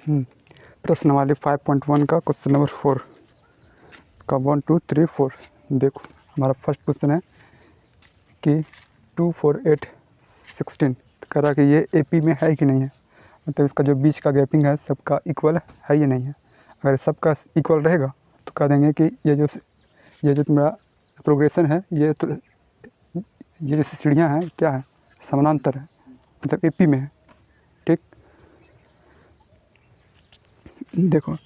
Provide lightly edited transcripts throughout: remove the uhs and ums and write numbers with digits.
प्रश्नावली 5.1 का question number 4 का 1 2 3 4। देखो हमारा फर्स्ट क्वेश्चन है कि 2 4 8 16 कह रहा कि ये एपी में है कि नहीं है, मतलब इसका जो बीच का गैपिंग है सबका इक्वल है या नहीं है। अगर सबका इक्वल रहेगा तो कह देंगे कि ये जो तुम्हारा प्रोग्रेशन है ये जो सीढ़ियाँ हैं क्या है, समानांतर है, मतलब एपी में है। ठीक, देखो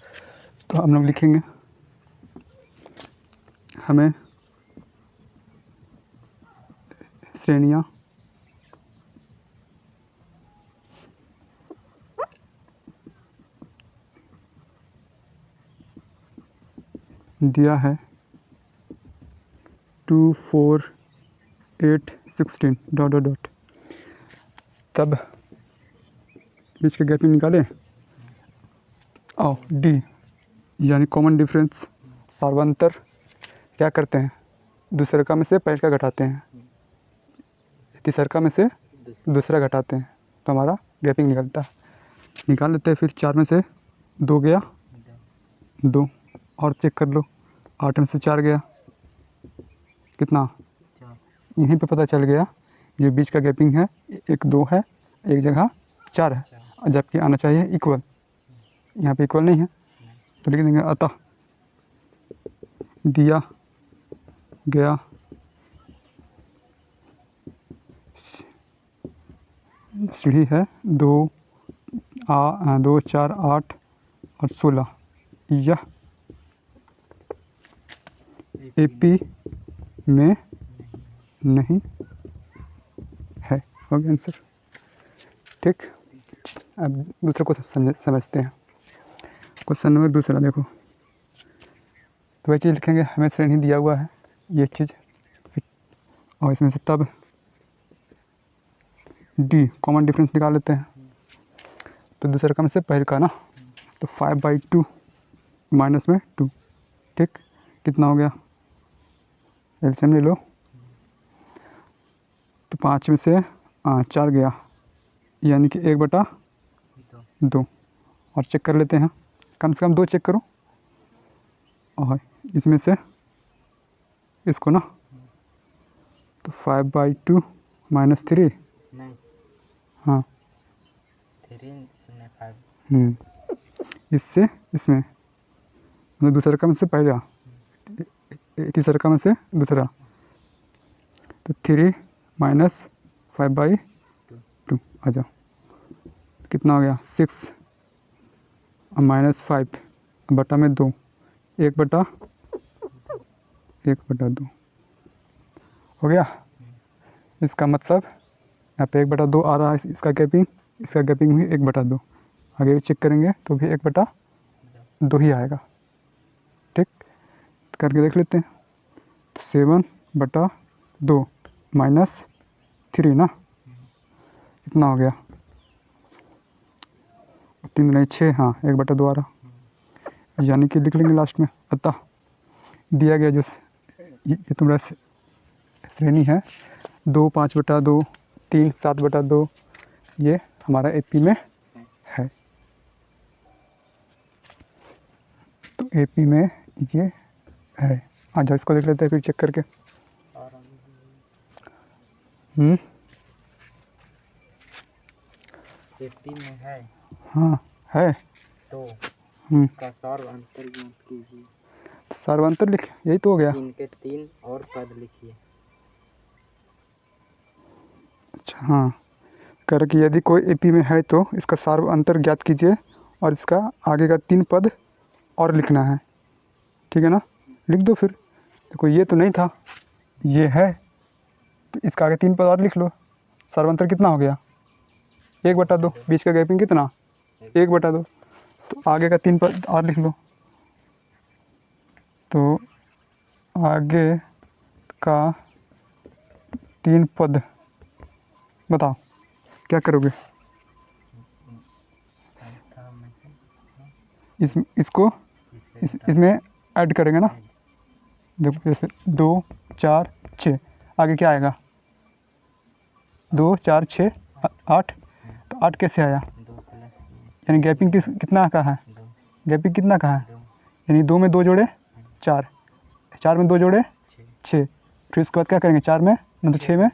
तो हम लोग लिखेंगे हमें श्रेणियाँ दिया है 2 4 8 16 डॉट डॉट डॉट, तब बीच के गैपिंग निकालें। और डी यानी कॉमन डिफरेंस, सार्वंतर क्या करते हैं, दूसरका में से पहले का घटाते हैं, तीसरका में से दूसरा घटाते हैं, तो हमारा गैपिंग निकलता है। निकाल लेते हैं फिर 4 में से 2 गया 2, और चेक कर लो 8 में से 4 गया कितना, यहीं पे पता चल गया ये बीच का गैपिंग है, एक 2 है एक जगह 4 है, जबकि आना चाहिए इक्वल, यहाँ पे इक्वल नहीं है तो लिख देंगे अतः दिया गया सीढ़ी है 2 4 8 और 16, यह एपी में नहीं है। हो गया आंसर। ठीक, अब दूसरे को समझते हैं। क्वेश्चन नंबर दूसरा देखो, तो वही चीज़ लिखेंगे, हमें श्रेणी दिया हुआ है ये चीज़, और इसमें से तब डी कॉमन डिफरेंस निकाल लेते हैं। तो दूसरे का में से पहले का ना, तो 5/2 माइनस में 2, ठीक, कितना हो गया, एलसीएम ले लो, तो 5 में से 4 गया, यानी कि 1/2, और चेक कर लेते हैं, कम से कम 2 चेक करो, और इसमें से इसको ना, तो 5/2 माइनस 3, हाँ 3 इससे इसमें, मतलब दूसरे का में से पहला, तीसरे का में से दूसरा, तो 3 माइनस 5/2 आ जाओ, कितना हो गया 6, और माइनस 5 बटा में 2, 1/2 हो गया। इसका मतलब यहाँ पे 1/2 आ रहा है, इसका गैपिंग हुई 1/2, आगे भी चेक करेंगे तो भी 1/2 ही आएगा। ठीक, करके देख लेते हैं, तो 7/2 माइनस 3 ना, कितना हो गया 3 नहीं 6, हाँ 1/2 आ रहा, यानी कि लिख लेंगे लास्ट में अतः दिया गया जो ये तुम्हारा श्रेणी है 2 5/2 3 7/2, ये हमारा एपी में है। तो एपी में ये है। आ जाओ इसको देख लेते हैं फिर चेक करके। एपी में है, हाँ है, तो इसका सार्वंतर ज्ञात कीजिए। सार्वंतर लिख, यही तो हो गया। 3 के 3 और पद लिखिए। अच्छा हाँ, कर कि यदि कोई एपी में है तो इसका सार्वंतर ज्ञात कीजिए, और इसका आगे का 3 पद और लिखना है, ठीक है ना, लिख दो फिर। देखो ये तो नहीं था, ये है, तो इसका आगे 3 पद और लिख लो। सार्वंतर कितना हो गया 1/2, बीच का गैपिंग कितना 1/2, तो आगे का 3 पद और लिख लो। तो आगे का 3 पद बताओ क्या करोगे, इसमें ऐड करेंगे ना। देखो जैसे 2 4 6, आगे क्या आएगा 2 4 6 8, तो 8 कैसे आया, यानी गैपिंग कितना का है, 2 गैपिंग कितना का है, 2 यानी 2 में 2 जोड़े 4, 4 में 2 जोड़े 6 6, फिर उसके बाद क्या करेंगे 4 में नहीं तो 6 में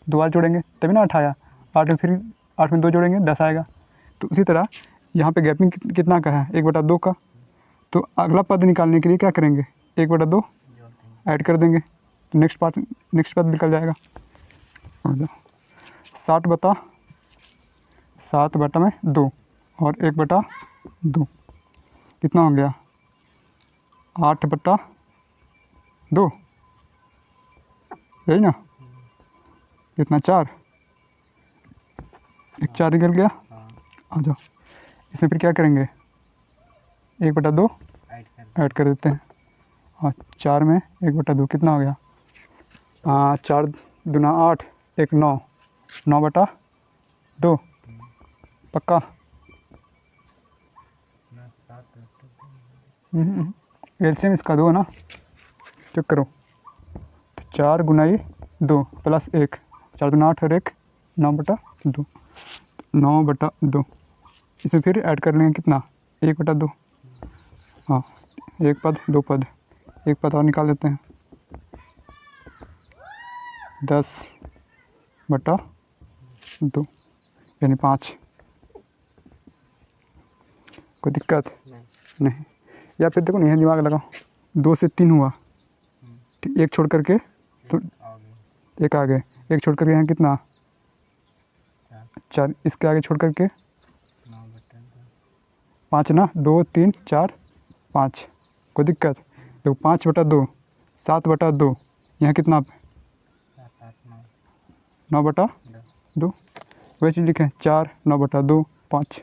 2 2 और जोड़ेंगे तभी ना 8 आया, 8 में फिर 8 में 2 जोड़ेंगे 10 आएगा। तो उसी तरह यहाँ पे गैपिंग कितना का है 1/2 का। तो अगला पद निकालने के लिए क्या करेंगे 1/2 जोड़ देंगे। ऐड कर देंगे, तो नेक्स्ट पद निकल जाएगा। 7/2 और 1/2 कितना हो गया 8/2, यही ना, कितना 4, एक 4 निकल गया। हाँ आ जाओ, इसमें फिर क्या करेंगे 1/2 ऐड कर देते हैं। हाँ 4 में 1/2 कितना हो गया, 4 दूना 8, 1 9, 9/2 पक्का। ना 7 एलसीएम इसका 2 है ना, चेक करो। तो 4 गुनाई 2 प्लस 1, 4 दूना 8 और 1 9/2, 9/2। इसमें फिर ऐड कर लेंगे कितना 1/2। हाँ 1 पद 2 पद, 1 पद और निकाल देते हैं 10/2 यानी 5। कोई दिक्कत नहीं, या फिर देखो नहीं दिमाग लगाओ, 2 से 3 हुआ, ठीक, एक छोड़ करके तो आगे एक आगे, एक छोड़ करके यहाँ कितना 4, इसके आगे छोड़ करके 9/2 5 ना, 2 3 4 5। कोई दिक्कत देखो 5/2 7/2, यहाँ कितना 7 8 9 9/2, वही चीज़ लिखें 4 9/2 5,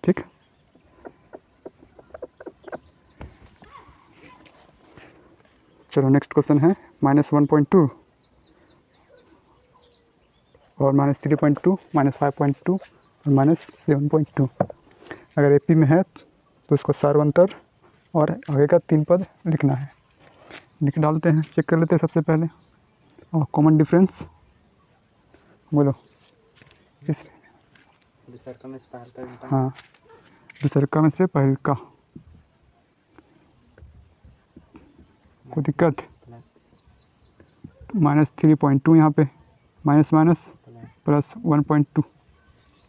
ठीक। चलो नेक्स्ट क्वेश्चन है -1.2 और -3.2 -5.2 और -7.2। अगर एपी में है तो इसको सार्वंतर और आगे का 3 पद लिखना है। लिख डालते हैं, चेक कर लेते हैं सबसे पहले। और कॉमन डिफरेंस बोलो इस, दूसरा का में पहल का घंटा हाँ दूसरका में से पहल का, कोई दिक्कत -3.2 यहाँ पे माइनस प्लस 1.2,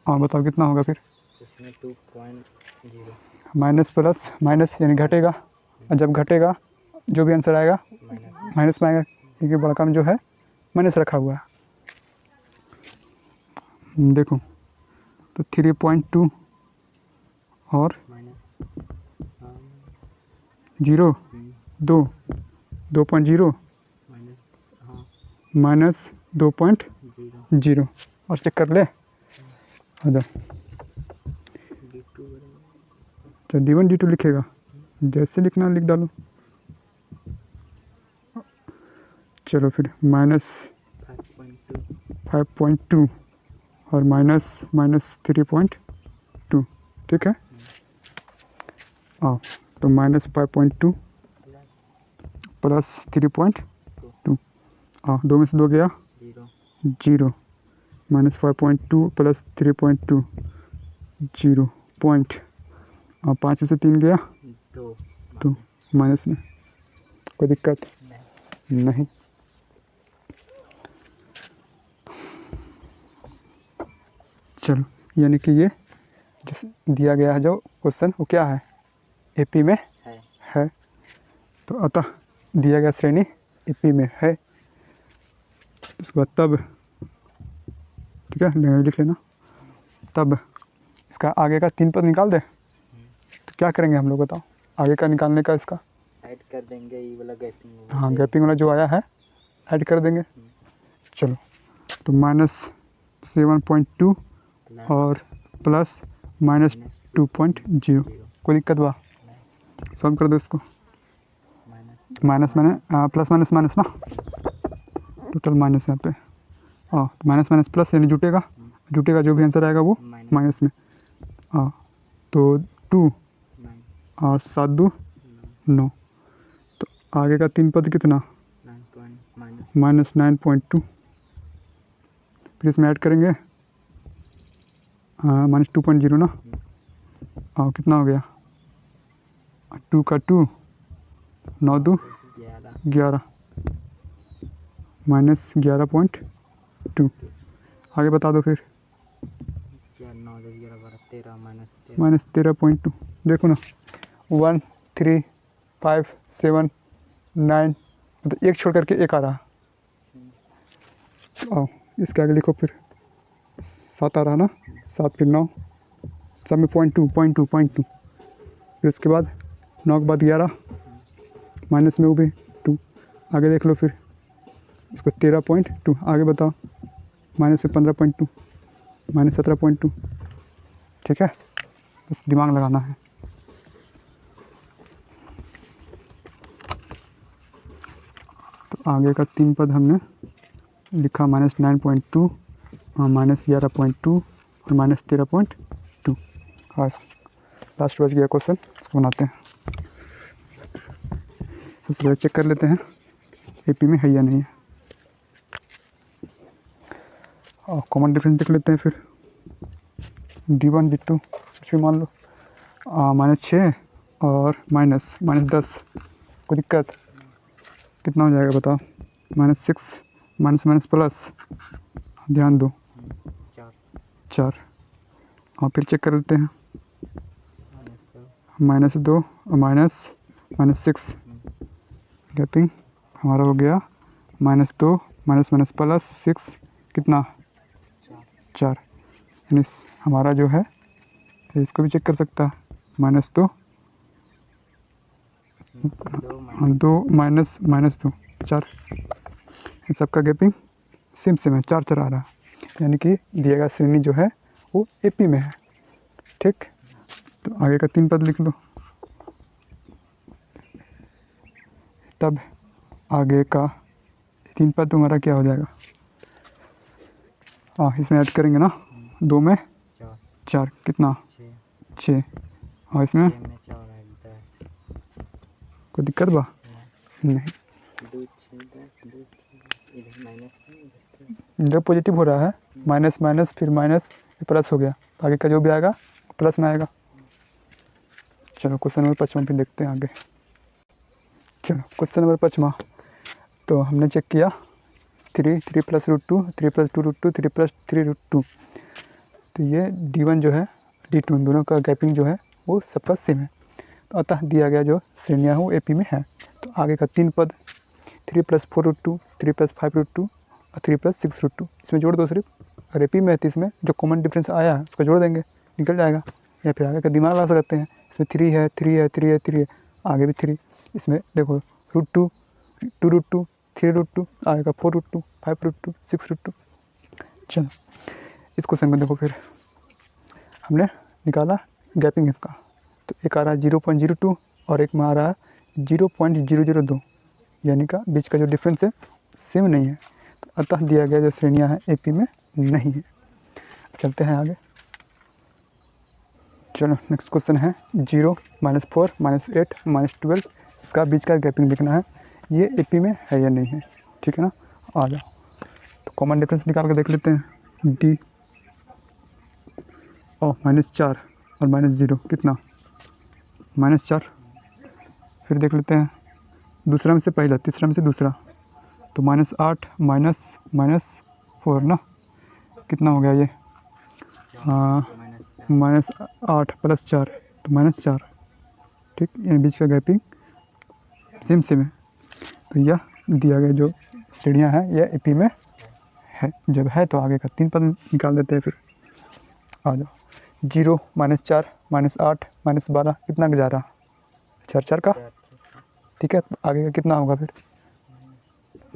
और बताओ कितना होगा फिर इसमें 2.0 माइनस प्लस माइनस यानी घटेगा, और जब घटेगा जो भी आंसर आएगा माइनस में आएगा, क्योंकि बड़का में जो है माइनस रखा हुआ है। देखो तो 3.2 और माइनस 0 2 2.0 माइनस हाँ माइनस 2.0 0 और चेक कर ले। आ जाओ, D2 तो D1 D2 लिखेगा, जैसे लिखना लिख डालो। चलो फिर -5.2 और -3.2, ठीक है। तो -5.2 प्लस 3.2, 2 में से 2 गया 0, -5.2 प्लस 3.2 0 पॉइंट, और 5 में से 3 गया 2 तो माइनस में। कोई दिक्कत नहीं। चलो यानी कि ये जिस दिया गया है जो क्वेश्चन वो क्या है एपी में है। तो अतः दिया गया श्रेणी एपी में है, उसके बाद तब, ठीक है लिख लेना। तब इसका आगे का 3 पद निकाल दे, तो क्या करेंगे हम लोग बताओ आगे का निकालने का, इसका ऐड कर देंगे ये वाला गैपिंग। हाँ गैपिंग वाला जो आया है ऐड कर देंगे। चलो तो -7.2 और प्लस -2.0, कोई दिक्कत बा सॉल्व कर दो इसको। माइनस मैंने प्लस माइनस माइनस ना, टोटल माइनस यहाँ पे, माइनस माइनस प्लस यानी जुटेगा, जो भी आंसर आएगा वो माइनस में। तो 2 और 7 2 9, तो आगे का 3 पद कितना -9.2, फिर इसमें ऐड करेंगे हाँ -2.0 ना। और कितना हो गया 2 का 2 9 2 11 11 -11.2। आगे बता दो फिर। 9 10 11 12 13 -13.2। देखो ना 1 3 5 7 9 मतलब एक छोड़ करके एक आ रहा। आओ इसके आगे लिखो फिर 7 आ रहा ना। 7 फिर 9 सब में .2 फिर उसके बाद 9 के बाद 11 माइनस में वो भी 2। आगे देख लो फिर उसको 13.2। आगे बताओ माइनस में 15.2 -17.2। ठीक है बस दिमाग लगाना है। तो आगे का 3 पद हमने लिखा -9.2 -11.2 और -13.2। हाँ लास्ट बच गया क्वेश्चन, इसको बनाते हैं। सबसे पहले चेक कर लेते हैं एपी में है या नहीं है। और कॉमन डिफरेंस देख लेते हैं फिर। D1 D2 कुछ भी मान लो -6 और -10 कोई दिक्कत। कितना हो जाएगा बताओ -6 माइनस प्लस ध्यान दो 4। और फिर चेक कर लेते हैं -2 और -6 गैपिंग हमारा हो गया -2 माइनस प्लस 6 कितना 4। यानी हमारा जो है इसको भी चेक कर सकता है -2 2 -2 4। इन सबका गैपिंग सेम है 4 आ रहा है। यानी कि दिया गया श्रेणी जो है वो एपी में है। ठीक तो आगे का 3 पद लिख लो। तब आगे का 3 पद तुम्हारा क्या हो जाएगा। हाँ इसमें ऐड करेंगे ना 2 में 4 कितना 6 और इसमें कोई दिक्कत बा नहीं। जब पॉजिटिव हो रहा है माइनस फिर माइनस प्लस हो गया तो आगे का जो भी आएगा प्लस में आएगा। चलो क्वेश्चन नंबर 5 फिर देखते हैं आगे। चलो क्वेश्चन नंबर 5 तो हमने चेक किया 3 + √2 3 + 2 √2 3 + 3 √2। तो ये D1 जो है D2 दोनों का गैपिंग जो है वो सबका सेम है। तो अतः दिया गया जो श्रेणियाँ है वो एपी में है। तो आगे का 3 पद 3 + 4 √2 3 + 5 √2 और 3 + 6 √2 इसमें जोड़ दो सिर्फ। अगर एपी में है तो इसमें जो कॉमन डिफरेंस आया है उसको जोड़ देंगे निकल जाएगा। या फिर आगे का दिमाग लगा सकते हैं इसमें 3 है 3 है 3 है 3 है आगे भी 3। इसमें देखो √2 2 √2 3 √2 आगे का 4 √2 5 √2 6 √2। चलो इस क्वेश्चन को देखो फिर हमने निकाला गैपिंग इसका। तो एक आ रहा है 0.02 और एक में आ रहा है 0.002 यानी का बीच का जो डिफरेंस है सेम नहीं है। तो अतः दिया गया जो श्रेणियाँ हैं एपी में नहीं है। चलते हैं आगे। चलो नेक्स्ट क्वेश्चन है 0 -4 -8 -12 इसका बीच का गैपिंग लिखना है। ये एपी में है या नहीं है। ठीक है ना आ जाओ। तो कॉमन डिफरेंस निकाल कर देख लेते हैं डी और -4 और -0 कितना -4। फिर देख लेते हैं दूसरा में से पहला तीसरा में से दूसरा तो -8 -4 ना कितना हो गया ये -8 + 4 तो -4। ठीक ये बीच का गैपिंग सेम है। तो यह दिया गया जो श्रेणियाँ हैं यह एपी में है। जब है तो आगे का 3 पद निकाल देते हैं फिर आ जाओ। 0 -4 -8 -12 कितना जा रहा 4 का। ठीक है तो आगे का कितना होगा फिर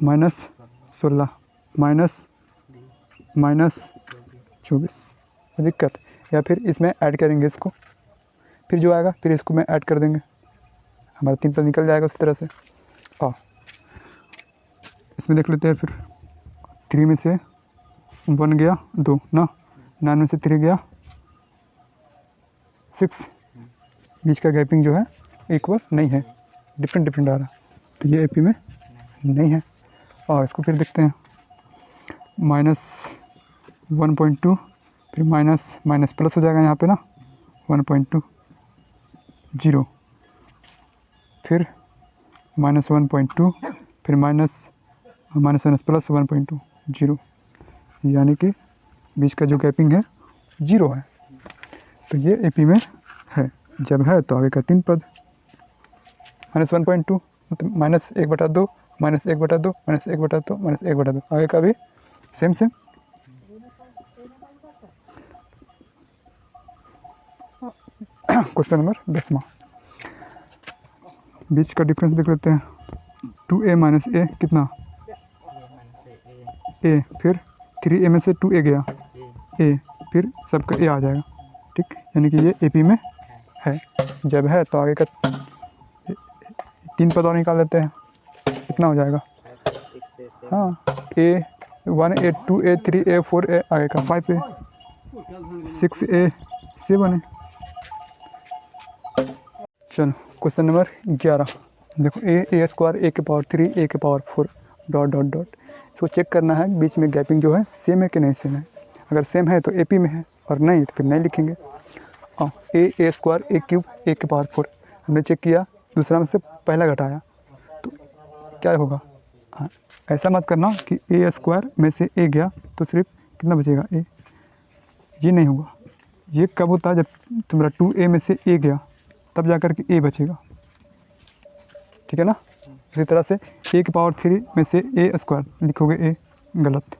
-16 -24 दिक्कत। या फिर इसमें ऐड करेंगे इसको फिर जो आएगा फिर इसको में ऐड कर देंगे हमारा 3 पद निकल जाएगा उसी तरह से। हाँ इसमें देख लेते हैं फिर 3 में से 1 गया 2 ना 9 में से 3 गया 6। बीच का गैपिंग जो है इक्वल नहीं है डिफरेंट आ रहा तो ये एपी में नहीं है। और इसको फिर देखते हैं -1.2 फिर माइनस माइनस प्लस हो जाएगा यहाँ पे ना 1.2 0, फिर माइनस 1.2, फिर माइनस माइनस माइनस प्लस 1.2 0, यानी कि बीच का जो गैपिंग है 0 है। तो ये AP में है। जब है तो आगे का 3 पद माइनस 1.2 मतलब माइनस 1/2 माइनस 1/2 माइनस 1/2 माइनस 1/2, आगे का भी सेम सेम। क्वेश्चन नंबर 10वां, बीच का डिफरेंस देख लेते हैं। 2a माइनस a कितना a, फिर 3a में से 2a गया a, फिर सबका a आ जाएगा। ठीक, यानी कि ये AP में है। जब है तो आगे का 3 पद और निकाल लेते हैं, कितना हो जाएगा। हाँ, A1 A2 A3 A4 आगे का 5A 6A 7A। चलो क्वेश्चन नंबर 11, देखो a स्क्वायर a के पावर 3 a के पावर 4 डॉट डॉट डॉट। इसको चेक करना है बीच में गैपिंग जो है सेम है कि नहीं सेम है। अगर सेम है तो AP में है और नहीं तो फिर नहीं लिखेंगे। a square a cube a के पावर 4 हमने चेक किया, दूसरा में से पहला घटाया तो क्या होगा। हाँ, ऐसा मत करना कि a स्क्वायर में से a गया तो सिर्फ कितना बचेगा a, ये नहीं होगा। ये कब होता है, जब तुम्हारा 2a में से a गया तब जाकर के a बचेगा। ठीक है ना। इसी तरह से a की पावर 3 में से a स्क्वायर लिखोगे a, गलत।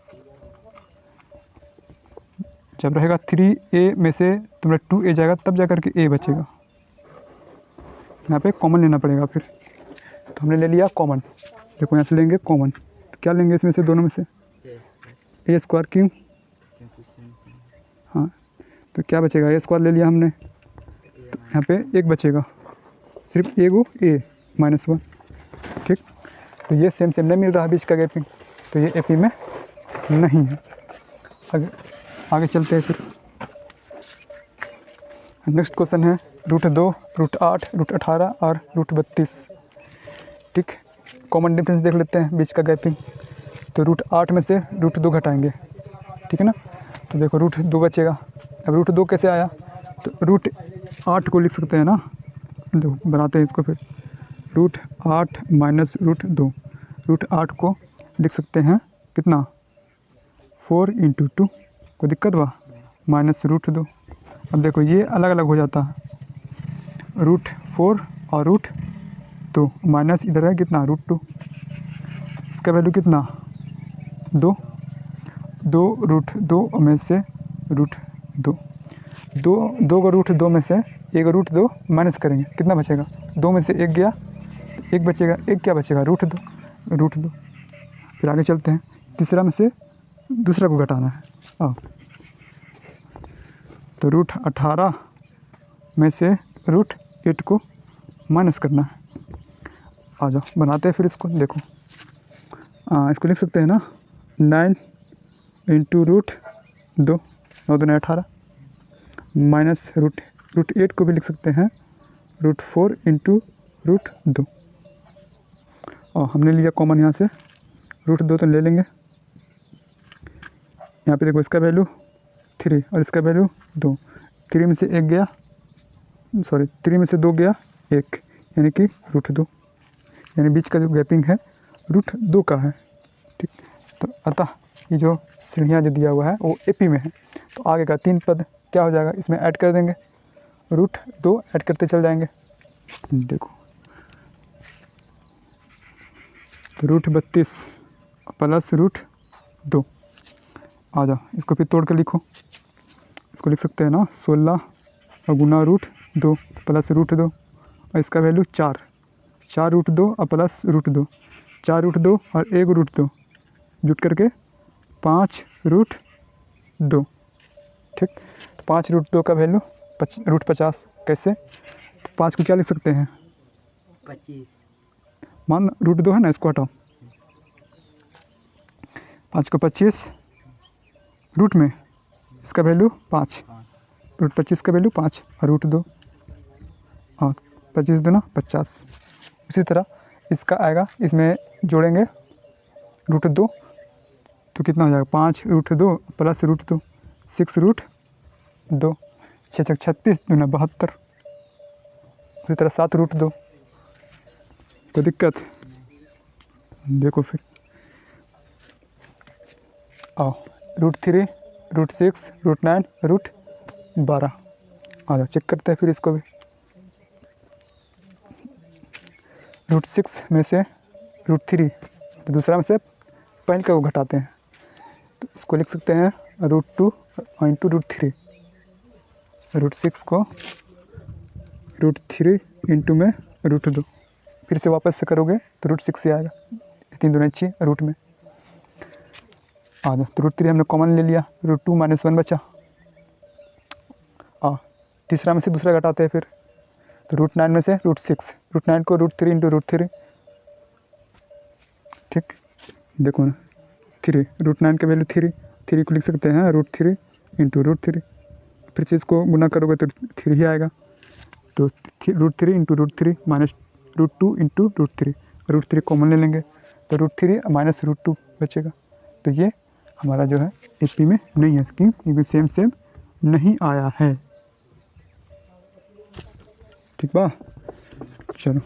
जब रहेगा 3a में से तुम्हारा 2a जाएगा तब जाकर के a बचेगा। यहाँ पे कॉमन लेना पड़ेगा फिर, तो हमने ले लिया कॉमन। देखो यहाँ से लेंगे कॉमन, तो क्या लेंगे इसमें से, दोनों में से a स्क्वायर क्यों। हाँ, तो क्या बचेगा, a स्क्वायर ले लिया हमने, तो यहाँ पे एक बचेगा, सिर्फ एगो a -1। ठीक, तो ये सेम सेम नहीं मिल रहा बीच का गैपिंग, तो ये AP में नहीं है। आगे चलते हैं फिर। नेक्स्ट क्वेश्चन है √2 √8 √18 और √32। ठीक, कॉमन डिफरेंस देख लेते हैं बीच का गैपिंग। तो √8 में से √2 घटाएंगे, ठीक है ना। तो देखो √2 बचेगा। अब √2 कैसे आया, तो √8 को लिख सकते हैं ना। देखो बनाते हैं इसको फिर, √8 माइनस √2, √8 को लिख सकते हैं कितना 4 × 2, कोई दिक्कत हुआ, माइनस √2। अब देखो ये अलग अलग हो जाता है, √4 और √2 माइनस इधर है कितना √2, इसका वैल्यू कितना 2 √2 में से √2 2 को √2 में से एक √2 माइनस करेंगे, कितना बचेगा, 2 में से 1 गया, 1 बचेगा, 1 क्या बचेगा √2। फिर आगे चलते हैं, तीसरा में से दूसरा को घटाना है। आओ, तो √18 में से √8 को माइनस करना है। आ जाओ बनाते हैं फिर इसको। देखो इसको लिख सकते हैं ना 9 × √2, 9 दूनी 18, माइनस √8 को भी लिख सकते हैं √4 × √2। और हमने लिया कॉमन यहाँ से √2 तो ले लेंगे। यहाँ पे देखो इसका वैल्यू 3 और इसका वैल्यू 2, 3 में से 1 गया, सॉरी 3 में से 2 गया 1, यानी कि √2, यानी बीच का जो गैपिंग है √2 का है। ठीक, तो अतः ये जो सीढ़ियाँ जो दिया हुआ है वो AP में है। तो आगे का 3 पद क्या हो जाएगा, इसमें ऐड कर देंगे, √2 ऐड करते चल जाएंगे। देखो तो √32 प्लस √2, आ जाओ इसको फिर तोड़ कर लिखो। इसको लिख सकते हैं ना 16 और गुना √2 प्लस √2, और इसका वैल्यू 4 √2 और प्लस √2, 4 √2 और 1 √2 जुट करके 5 √2। ठीक, तो 5 √2 का वैल्यू √50। कैसे, तो 5 को क्या लिख सकते हैं 25, मान √2 है ना, इसको हटाओ, 5 को 25 रूट में इसका वैल्यू 5, √25 का वैल्यू 5 और √2 और 25 दूना 50। उसी तरह इसका आएगा, इसमें जोड़ेंगे √2 तो कितना हो जाएगा 5 √2 प्लस √2, 6 √2 2, 6 छक 36, 2 9 72। उसी तरह 7√2। कोई दिक्कत? देखो फिर आओ, √3, √6, √9, √12। आ जाओ चेक करते हैं फिर इसको भी। √6 में से √3, तो दूसरा में से पहले का को घटाते हैं, तो इसको लिख सकते हैं √2 इंटू √3। √6 को √3 इंटू में √2, फिर से वापस से करोगे तो √6 से आएगा। 3 दूनी 6 रूट में आ जाओ। तो √3 हमने कॉमन ले लिया, √2 - 1 बचा। तीसरा में से दूसरा घटाते हैं फिर, तो √9 में से √6, √9 को √3 इंटू √3। ठीक, देखो ना 3, √9 का वैल्यू 3 को लिख सकते हैं √3 इंटू √3। फिर से इसको गुना करोगे तो 3 ही आएगा। तो √3 इंटू √3 माइनस √2 इंटू √3, √3 कॉमन ले लेंगे तो √3 माइनस √2 बचेगा। तो ये हमारा जो है AP में नहीं है, क्योंकि सेम नहीं आया है। ठीक बा, चलो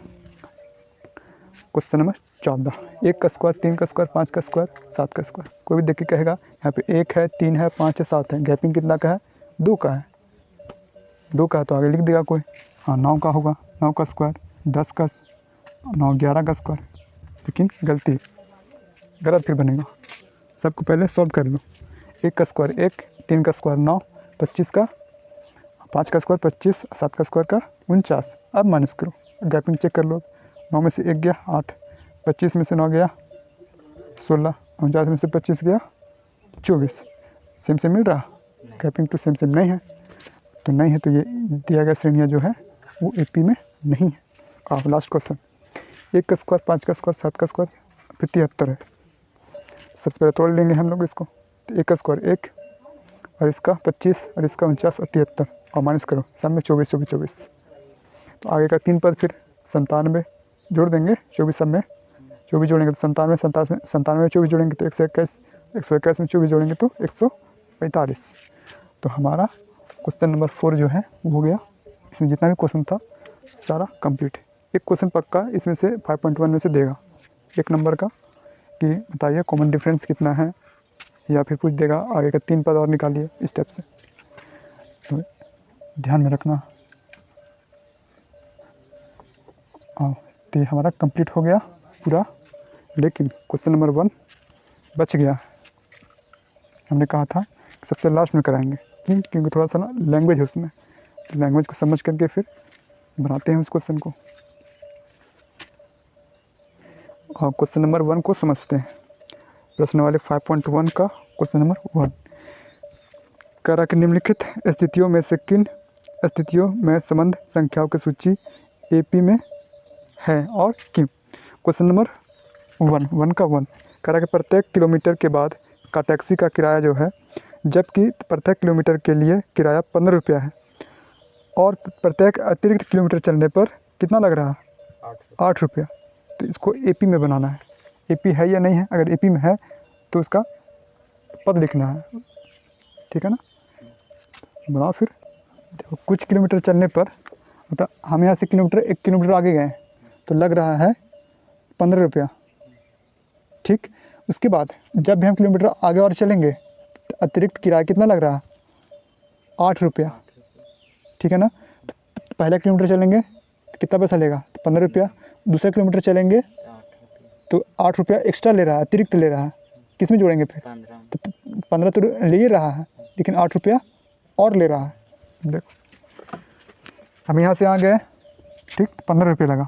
क्वेश्चन नंबर 14। 1 का स्क्वायर, 3 का स्क्वायर, 5 का स्क्वायर, 7 का स्क्वायर। कोई भी देख के कहेगा यहाँ पे 1 है, 3 है, 5 है, 7 है, गैपिंग कितना का है? 2 का है। 2 का है तो आगे लिख देगा कोई। हाँ 9 का होगा, 9 का स्क्वायर, 10 का, 9 11 का स्क्वायर। लेकिन गलती, गलत फिर बनेगा। सबको पहले सॉल्व कर लो। 1 का स्क्वायर 1, 3 का स्क्वायर 9, 25 का, 5 का स्क्वायर 25, 7 का स्क्वायर का 49। अब माइनस करो, गैपिंग चेक कर लो। 9 में से 1 गया 8, 25 में से 9 गया 16, 49 में से 25 गया 24। सेम मिल रहा? गैपिंग तो सेम नहीं है, तो नहीं है, तो ये दिया गया श्रेणियाँ जो है वो AP में नहीं है। अब लास्ट क्वेश्चन, 1 का स्क्वायर, 5 का स्क्वायर, 7 का स्क्वायर, फिर 73 है। सबसे पहले तोड़ लेंगे हम लोग इसको। तो 1 का स्क्वायर 1, और इसका 25, और इसका 49 और 73, और माइनस करो, सब में 24 24 24। तो आगे का 3 पद फिर 97 जोड़ देंगे, 24 सब में 24 जोड़ेंगे तो 97, 97 में 24 जोड़ेंगे तो 121, 121 में 24 जोड़ेंगे तो 145। तो हमारा क्वेश्चन नंबर 4 जो है वो हो गया। इसमें जितना भी क्वेश्चन था सारा कंप्लीट। एक क्वेश्चन पक्का इसमें से 5.1 में से देगा, 1 नंबर का, कि बताइए कॉमन डिफरेंस कितना है, या फिर पूछ देगा आगे का 3 पद और निकालिए इस स्टेप से। तो ध्यान में रखना। तो ये हमारा कंप्लीट हो गया पूरा, लेकिन क्वेश्चन नंबर 1 बच गया। हमने कहा था कि सबसे लास्ट में कराएंगे, क्योंकि थोड़ा सा ना लैंग्वेज है उसमें, तो लैंग्वेज को समझ करके फिर बनाते हैं उस क्वेश्चन को। और क्वेश्चन नंबर 1 को समझते हैं। प्रश्न वाले 5.1 का क्वेश्चन नंबर 1, करा कि निम्नलिखित स्थितियों में से किन स्थितियों में संबंध संख्याओं की सूची AP में है और क्यों। क्वेश्चन नंबर 1 का 1, करा कि प्रत्येक किलोमीटर के बाद का टैक्सी का किराया जो है, जबकि प्रत्येक किलोमीटर के लिए किराया 15 रुपया है, और प्रत्येक अतिरिक्त किलोमीटर चलने पर कितना लग रहा है? 8 रुपया। तो इसको AP में बनाना है। AP है या नहीं है? अगर AP में है तो उसका पद लिखना है, ठीक है ना। बनाओ फिर। देखो कुछ किलोमीटर चलने पर, मतलब हम यहाँ से 1 किलोमीटर आगे गए तो लग रहा है 15 रुपया, ठीक। उसके बाद जब भी हम किलोमीटर आगे और चलेंगे तो अतिरिक्त किराया कितना लग रहा है? 8 रुपया, ठीक है ना। तो पहला किलोमीटर चलेंगे तो कितना पैसा लेगा? तो 15 रुपया। दूसरा किलोमीटर चलेंगे तो 8 रुपया एक्स्ट्रा ले रहा है, अतिरिक्त ले रहा है। किस में जोड़ेंगे फिर? तो 15 तो ले ही रहा है, लेकिन 8 रुपया और ले रहा है। देखो हम यहाँ से आ गए, ठीक, 15 रुपये लगा,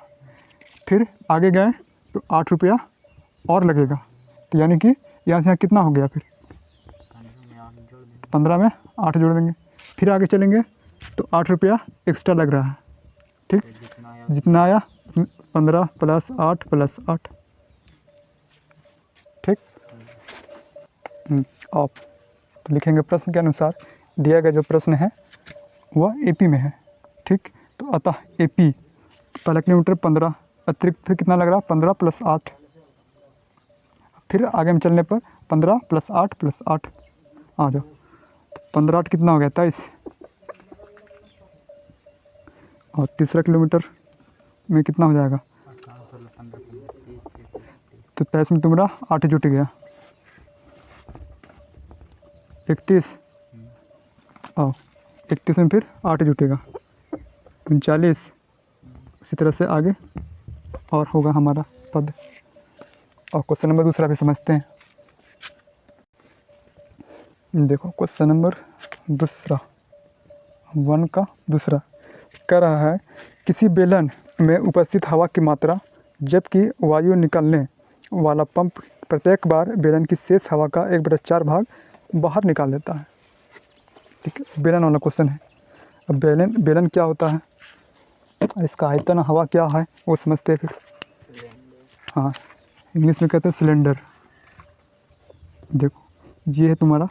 फिर आगे गए तो 8 रुपया और लगेगा। तो यानी कि यहाँ से यहाँ कितना हो गया? फिर 15 में 8 जोड़ देंगे, फिर आगे चलेंगे तो 8 रुपया एक्स्ट्रा लग रहा है, ठीक। जितना आया 15 + 8 + 8, ठीक। आप तो लिखेंगे प्रश्न के अनुसार दिया गया जो प्रश्न है वह AP में है, ठीक। तो अतः AP पहला किलोमीटर 15, अतिरिक्त फिर कितना लग रहा? 15 + 8, फिर आगे में चलने पर 15 + 8 + 8 आ जाओ। 15 8 कितना हो गया? 23, और तीसरा किलोमीटर में कितना हो जाएगा? 18, 16, 15, 30, 31, तो 23 में तुम्हारा 8 जुट गया, 31 और 31 में फिर 8 जुटेगा, 39, उसी तरह से आगे और होगा हमारा पद। और क्वेश्चन नंबर दूसरा भी समझते हैं। देखो क्वेश्चन नंबर दूसरा 1 का दूसरा कह रहा है किसी बेलन में उपस्थित हवा की मात्रा जबकि वायु निकालने वाला पंप प्रत्येक बार बेलन की शेष हवा का 1/4 भाग बाहर निकाल देता है। ठीक है, बेलन वाला क्वेश्चन है। अब बेलन क्या होता है, इसका आयतन हवा क्या है वो समझते हैं फिर। सिलेंडर। हाँ, इंग्लिश में कहते हैं सिलेंडर। देखो ये है तुम्हारा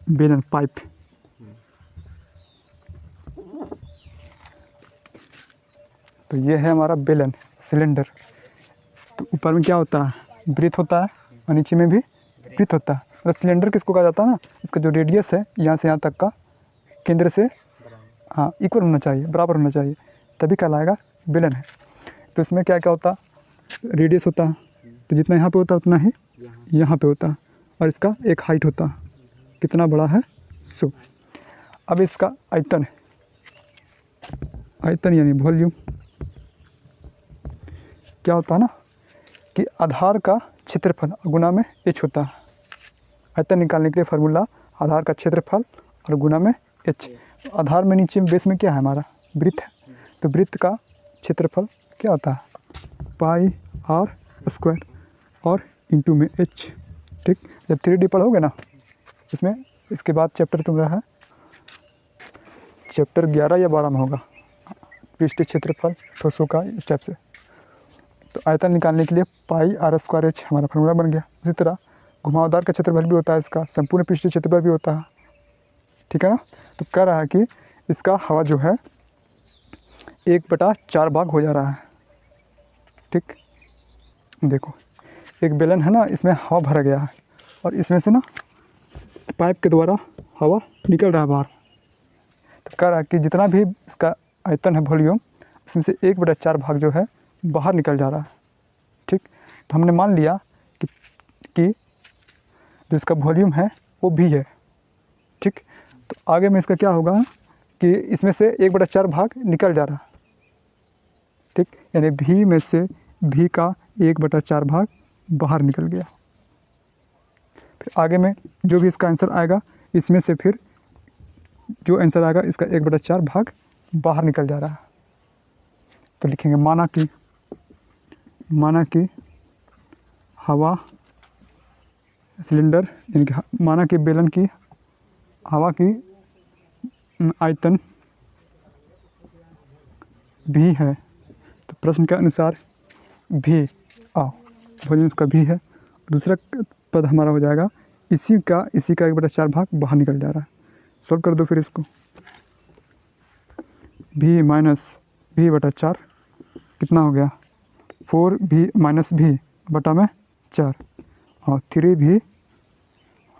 बेलन, पाइप। तो ये है हमारा बेलन, सिलेंडर। तो ऊपर में क्या होता है, ब्रीथ होता है, और नीचे में भी ब्रीथ होता है। मतलब सिलेंडर किसको कहा जाता है ना, इसका जो रेडियस है यहाँ से यहाँ तक का केंद्र से हाँ इक्वल होना चाहिए, बराबर होना चाहिए, तभी कहलाएगा बेलन है। तो इसमें क्या क्या होता है, रेडियस होता है, तो जितना यहाँ पे होता है उतना ही यहाँ पे होता है, और इसका एक हाइट होता है, कितना बड़ा है 100। अब इसका आयतन यानी वॉल्यूम क्या होता है ना कि आधार का क्षेत्रफल गुना में h होता है। आयतन निकालने के लिए फार्मूला आधार का क्षेत्रफल और गुना में h। आधार में नीचे बेस में क्या है हमारा, वृत्त है, तो वृत्त का क्षेत्रफल क्या होता है, पाई आर स्क्वायर और इंटू में h। ठीक, जब 3D पढ़ोगे ना इसमें, इसके बाद चैप्टर तुम्हारा है चैप्टर 11 या 12 में होगा, पृष्ठीय क्षेत्रफल ठोसों का, इस टाइप से। तो आयतन निकालने के लिए पाई आर स्क्वायर एच हमारा फार्मूला बन गया। उसी तरह घुमावदार का क्षेत्रफल भी होता है, इसका संपूर्ण पृष्ठीय क्षेत्रफल भी होता है। ठीक है ना, तो कह रहा है कि इसका हवा जो है 1/4 भाग हो जा रहा है। ठीक, देखो एक बेलन है ना, इसमें हवा भरा गया है और इसमें से ना पाइप के द्वारा हवा निकल रहा है बाहर। तो कह रहा है कि जितना भी इसका आयतन है वॉल्यूम, उसमें से 1/4 भाग जो है बाहर निकल जा रहा है। ठीक, तो हमने मान लिया कि जो इसका वॉल्यूम है वो भी है। ठीक, तो आगे में इसका क्या होगा कि इसमें से 1/4 भाग निकल जा रहा है। ठीक, यानी भी में से भी का 1/4 भाग बाहर निकल गया। फिर आगे में जो भी इसका आंसर आएगा, इसमें से फिर जो आंसर आएगा इसका 1/4 भाग बाहर निकल जा रहा है। तो लिखेंगे माना कि हवा सिलेंडर यानी कि माना कि बेलन की हवा की आयतन भी है। तो प्रश्न के अनुसार भी वॉल्यूम उसका भी है। दूसरा पद हमारा हो जाएगा इसी का 1/4 भाग बाहर निकल जा रहा है। सॉल्व कर दो फिर इसको, भी माइनस भी/4 कितना हो गया, 4 माइनस भी बटा में 4 और 3 भी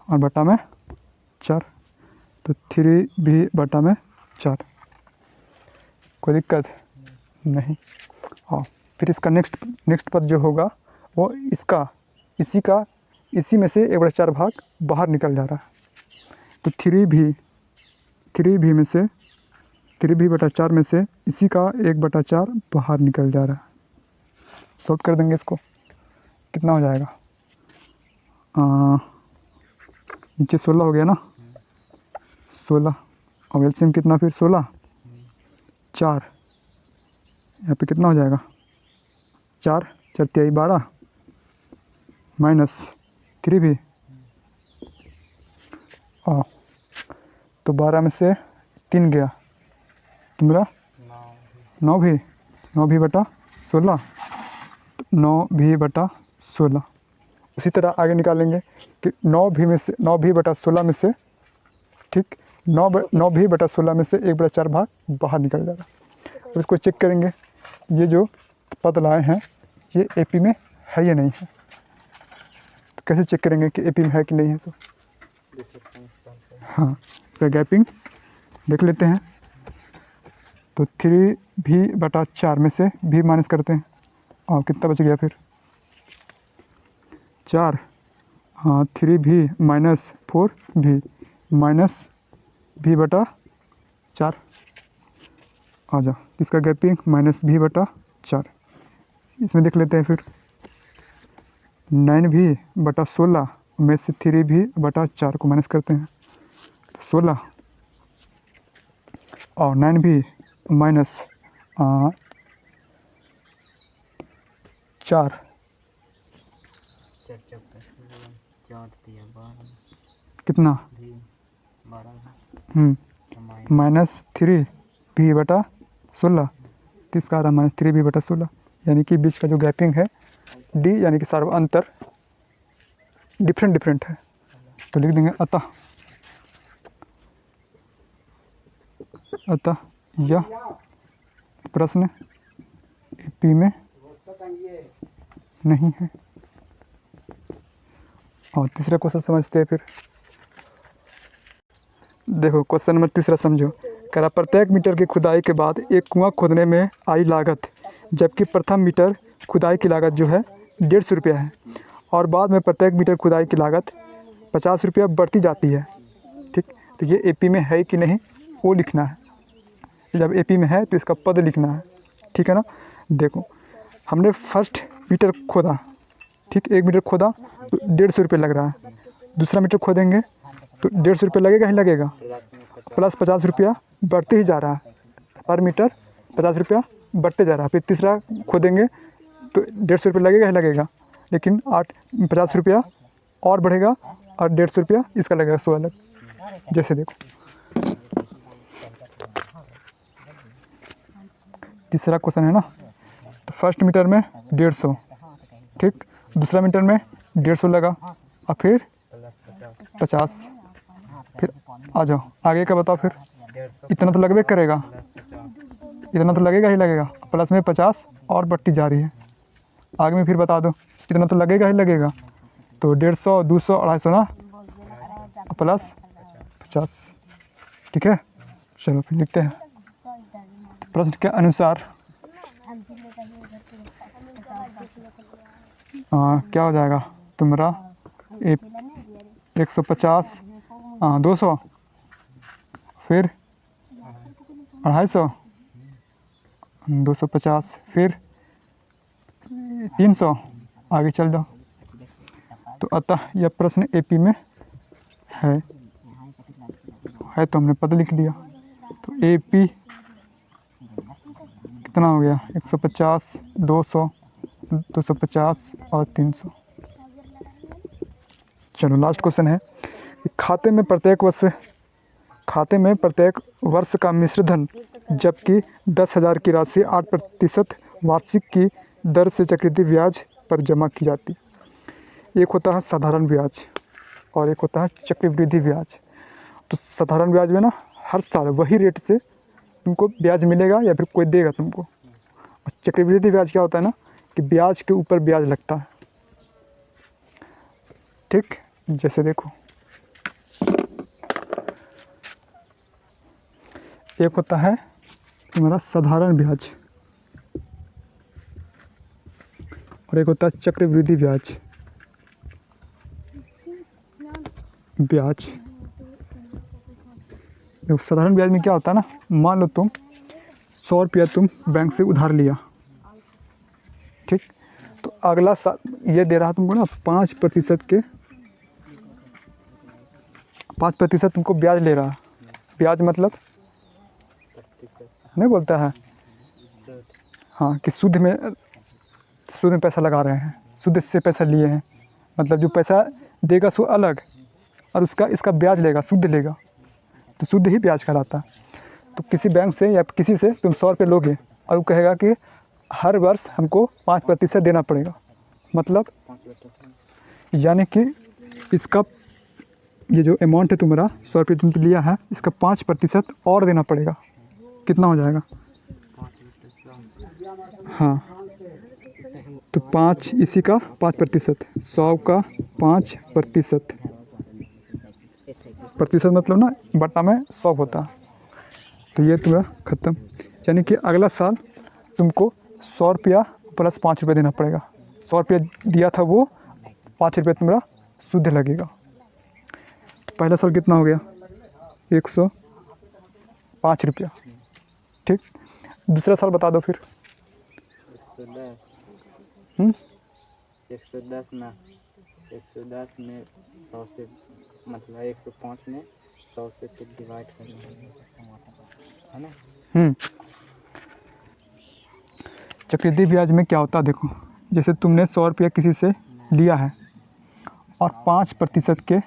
और बटा में 4, तो 3 भी बटा में 4। कोई दिक्कत नहीं। और फिर इसका नेक्स्ट पद जो होगा वो इसी में से 1/4 भाग बाहर निकल जा रहा है। तो 3 भी में से 3b/4 में से इसी का 1/4 बाहर निकल जा रहा है। सॉल्व कर देंगे इसको, कितना हो जाएगा, नीचे 16 हो गया ना, 16 और एलसीएम कितना फिर 16, 4, यहाँ पे कितना हो जाएगा 4 4 × 12 माइनस 3b तो 12 में से 3 गया, तुम्हारा 9 भी बटा 16, 9 भी बटा 16। उसी तरह आगे निकालेंगे कि 9 भी बटा 16 में से, ठीक, 9 भी बटा 16 में से 1/4 भाग बाहर निकल जाएगा। और इसको चेक करेंगे, ये जो पद लाए हैं ये एपी में है या नहीं है। तो कैसे चेक करेंगे कि एपी में है कि नहीं है। सो हाँ, सर गैपिंग देख लेते हैं। तो 3v/4 में से v माइनस करते हैं और कितना बच गया फिर 4। हाँ 3v minus 4v minus v/4 आ जाओ। इसका गैपिंग -v/4 इसमें देख लेते हैं फिर 9v/16 में से 3v/4 को माइनस करते हैं तो 16 और 9v माइनस 4 कितना -3v/16 तो इसका आ रहा -3v/16 यानी कि बीच का जो गैपिंग है d यानी कि सार्व अंतर डिफरेंट है। तो लिख देंगे अतः यह प्रश्न एपी में नहीं है। और तीसरा क्वेश्चन समझते हैं फिर। देखो क्वेश्चन नंबर तीसरा समझो। कह रहा प्रत्येक मीटर की खुदाई के बाद एक कुआं खोदने में आई लागत, जबकि प्रथम मीटर खुदाई की लागत जो है 150 रुपया है और बाद में प्रत्येक मीटर खुदाई की लागत 50 रुपया बढ़ती जाती है। ठीक, तो ये एपी में है कि नहीं वो लिखना है। जब एपी में है तो इसका पद लिखना है। ठीक है ना। देखो हमने फर्स्ट मीटर खोदा, ठीक, 1 मीटर खोदा तो 150 रुपये लग रहा है। दूसरा मीटर खोदेंगे तो 150 रुपये लगेगा ही लगेगा, प्लस 50 रुपया बढ़ते ही जा रहा है, पर मीटर 50 रुपया बढ़ते जा रहा है। फिर तीसरा खोदेंगे तो 150 रुपये लगेगा ही लगेगा, लेकिन 50 रुपया और बढ़ेगा और 150 रुपया इसका लगेगा 100 अलग। जैसे देखो तीसरा क्वेश्चन है ना, तो फर्स्ट मीटर में 150, ठीक, दूसरा मीटर में 150 लगा और फिर 50। फिर आ जाओ आगे का बताओ। फिर इतना तो लगभग करेगा, इतना तो लगेगा ही लगेगा, प्लस में 50 और बढ़ती जा रही है। आगे में फिर बता दो इतना तो लगेगा ही लगेगा, तो 150, 200, 250 ना, प्लस 50। ठीक है, चलो फिर लिखते हैं। प्रश्न के अनुसार क्या हो जाएगा तुम्हारा 150, 200, फिर 250, 250, फिर 300, आगे चल जाओ। तो अतः यह प्रश्न एपी में है तो हमने पद लिख दिया। तो एपी कितना हो गया 150, 200, 250 और 300। चलो लास्ट क्वेश्चन है कि खाते में प्रत्येक वर्ष का मिश्र धन, जबकि 10,000 की राशि 8% वार्षिक की दर से चक्रवृद्धि ब्याज पर जमा की जाती। एक होता है साधारण ब्याज और एक होता है चक्रवृद्धि ब्याज। तो साधारण ब्याज में ना हर साल वही रेट से तुमको ब्याज मिलेगा या फिर कोई देगा तुमको। और चक्रवृद्धि ब्याज क्या होता है ना कि ब्याज के ऊपर ब्याज लगता है। ठीक, जैसे देखो एक होता है तुम्हारा साधारण ब्याज और एक होता है चक्रवृद्धि ब्याज। देखो साधारण ब्याज में क्या होता है ना, मान लो तुम 100 रुपया तुम बैंक से उधार लिया, ठीक, तो अगला साल ये दे रहा तुमको ना 5% तुमको ब्याज ले रहा। ब्याज मतलब नहीं बोलता है, हाँ, कि सूद में पैसा लगा रहे हैं, सूद से पैसा लिए हैं, मतलब जो पैसा देगा सो अलग और इसका ब्याज लेगा, सूद लेगा, तो सूद ही ब्याज कहलाता है। तो किसी बैंक से या किसी से तुम 100 रुपये लोगे और वो कहेगा कि हर वर्ष हमको 5% देना पड़ेगा, मतलब यानी कि इसका ये जो अमाउंट है तुम्हारा 100 रुपये तुमने लिया है, इसका 5% और देना पड़ेगा। कितना हो जाएगा? हाँ, तो 5 इसी का 5%, 100 का 5%, प्रतिशत मतलब ना बटा में 100 होता है। तो ये तुम्हारा ख़त्म। यानी कि अगला साल तुमको 100 रुपया प्लस 5 रुपये देना पड़ेगा। 100 रुपया दिया था वो 5 रुपये तुम्हारा शुद्ध लगेगा। तो पहला साल कितना हो गया 105 रुपया। ठीक, दूसरा साल बता दो फिर। 110 हम्म, 110 ना 110 में 100 से मतलब 105 में 100 से फिर डिवाइड करना है ना। चक्रवृद्धि ब्याज में क्या होता है देखो, जैसे तुमने 100 रुपया किसी से लिया है और 5% के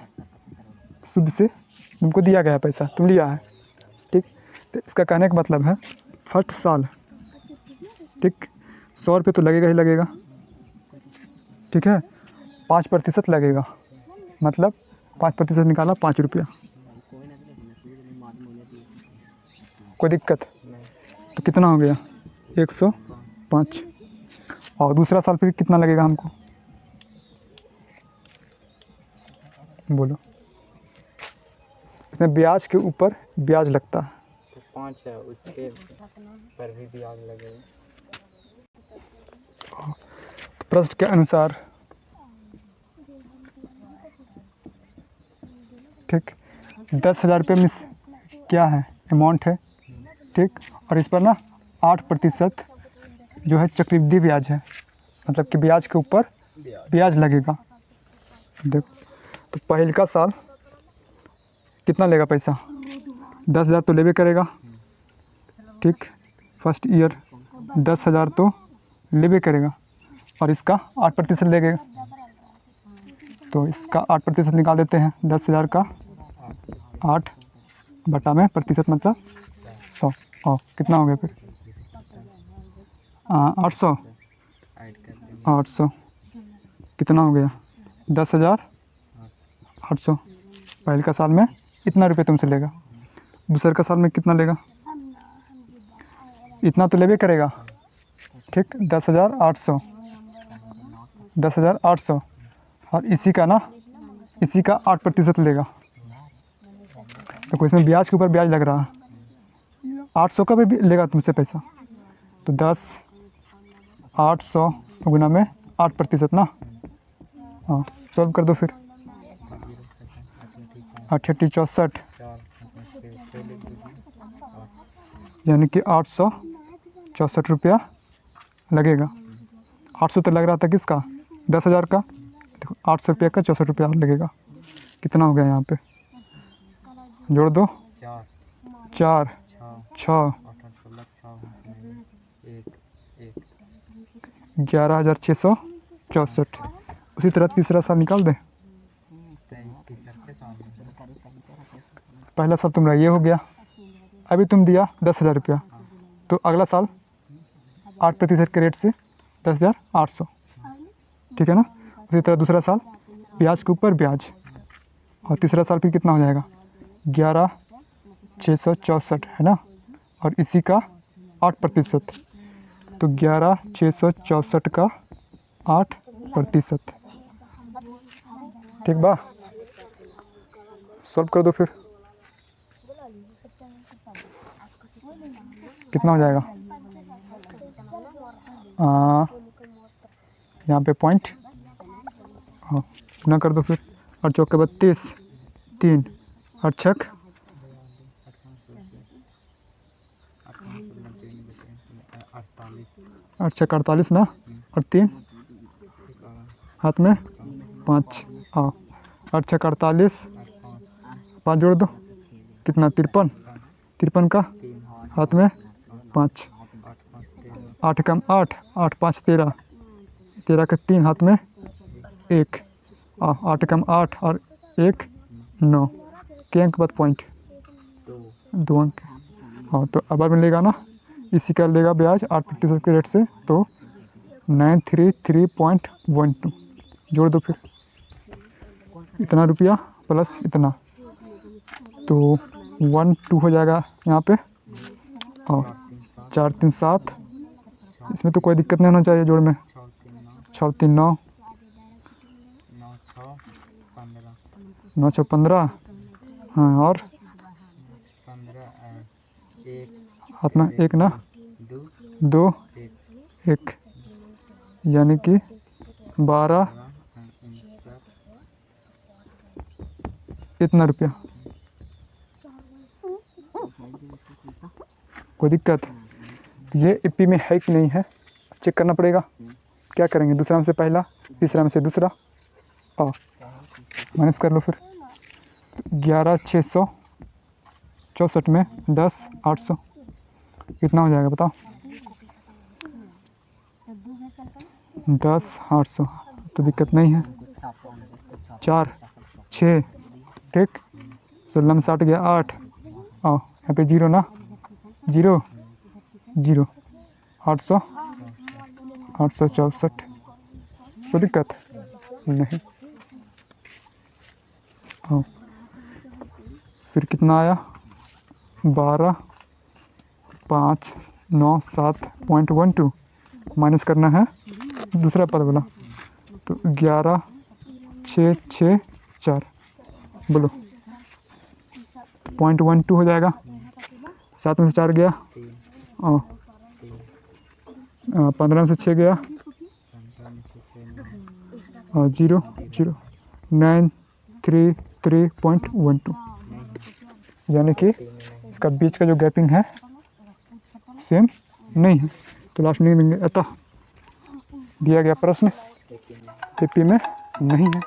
सूद से तुमको दिया गया पैसा, तुम लिया है। ठीक, तो इसका कहने का मतलब है फर्स्ट साल, ठीक, 100 रुपये तो लगेगा ही लगेगा। ठीक है, 5% लगेगा, मतलब 5% निकाला 5 रुपया। कोई दिक्कत? तो कितना हो गया 105। और दूसरा साल फिर कितना लगेगा हमको, बोलो। इसमें ब्याज के ऊपर ब्याज लगता है। तो 5 है उसके पर भी ब्याज लगेगा। प्रश्न के अनुसार, ठीक, 10,000 रुपये में क्या है अमाउंट है। ठीक, और इस पर ना 8% जो है चक्रवृद्धि ब्याज है, मतलब कि ब्याज के ऊपर ब्याज लगेगा। देखो, तो पहले का साल कितना लेगा पैसा, 10,000 तो लेबे करेगा। ठीक, फर्स्ट ईयर 10,000 तो लेबे करेगा और इसका 8% लगेगा। तो इसका 8% निकाल देते हैं। 10,000 का 8 बटा में प्रतिशत मतलब 100। और कितना हो गया फिर 800। 800 कितना हो गया 10,800। पहले का साल में इतना रुपये तुमसे लेगा, दूसरे का साल में कितना लेगा, इतना तो लेबे करेगा। ठीक, 10,800 10,800 और इसी का ना, इसी का 8% लेगा। तो इसमें ब्याज के ऊपर ब्याज लग रहा है। 800 का भी लेगा तुमसे पैसा, तो 10,800 गुना में 8% ना। हाँ, सॉल्व कर दो फिर। 8 64 यानी कि 864 रुपया लगेगा। 800 तो लग रहा था किसका, 10,000 का। देखो 800 रुपया का 64 रुपया और लगेगा। कितना हो गया यहाँ पे, जोड़ दो। 4 6 11,664। उसी तरह तीसरा साल निकाल दें। पहला साल तुम्हारा ये हो गया, अभी तुम दिया 10,000 रुपया, तो अगला साल 8% के रेट से 10,800। ठीक है ना। उसी तरह दूसरा साल ब्याज के ऊपर ब्याज, और तीसरा साल फिर कितना हो जाएगा 11,664 है ना, और इसी का 8%, तो 11,664 का 8%। ठीक बा, सॉल्व कर दो फिर। कितना हो जाएगा, यहाँ पे पॉइंट, हाँ गुना कर दो फिर। और चौके 32, 3 और छक 48 ना, और 3 हाथ में 5, हाँ 8 छक 48, 5 जोड़ दो कितना 53, 53 का हाथ में 5, 8 कम 8, 8 5 13, 13 का 3 हाथ में 1, 8 कम 8 और 1 9 के अंक बाद पॉइंट 2 अंक। हाँ, तो अब मिलेगा ना, इसी का लेगा ब्याज 8% के रेट से, तो 933.12 जोड़ दो फिर। इतना रुपया प्लस इतना, तो 12 हो जाएगा यहाँ पे, और 4 3 7, इसमें तो कोई दिक्कत नहीं होना चाहिए जोड़ में। 6 3 9, 9 6 15, हाँ, और हाथ में 1 ना, 2 1 1 यानी कि 12 इतना रुपया। कोई दिक्कत? ये ईपी में है कि नहीं है चेक करना पड़ेगा। क्या करेंगे? दूसरा में से पहला, तीसरा में से दूसरा, और माइनस कर लो फिर। 11,664 में 10,800 कितना हो जाएगा बताओ? 10,800 तो दिक्कत नहीं है। 4 6 ठीक, 16 में 60 गया 8, और यहाँ पे 0 ना, 0 0 864 कोई दिक्कत नहीं। हाँ फिर कितना आया? 12,597.12 माइनस करना है दूसरा पद बोला, तो 11,664 बोलो 0.12 हो जाएगा। 7 में से 4 गया, 3 और 15 में से 6 गया, 15 में से 6 और 0 0 933.12 यानी कि इसका बीच का जो गैपिंग है सेम नहीं है। तो लास्ट में देंगे अतः दिया गया प्रश्न ईपी में नहीं है।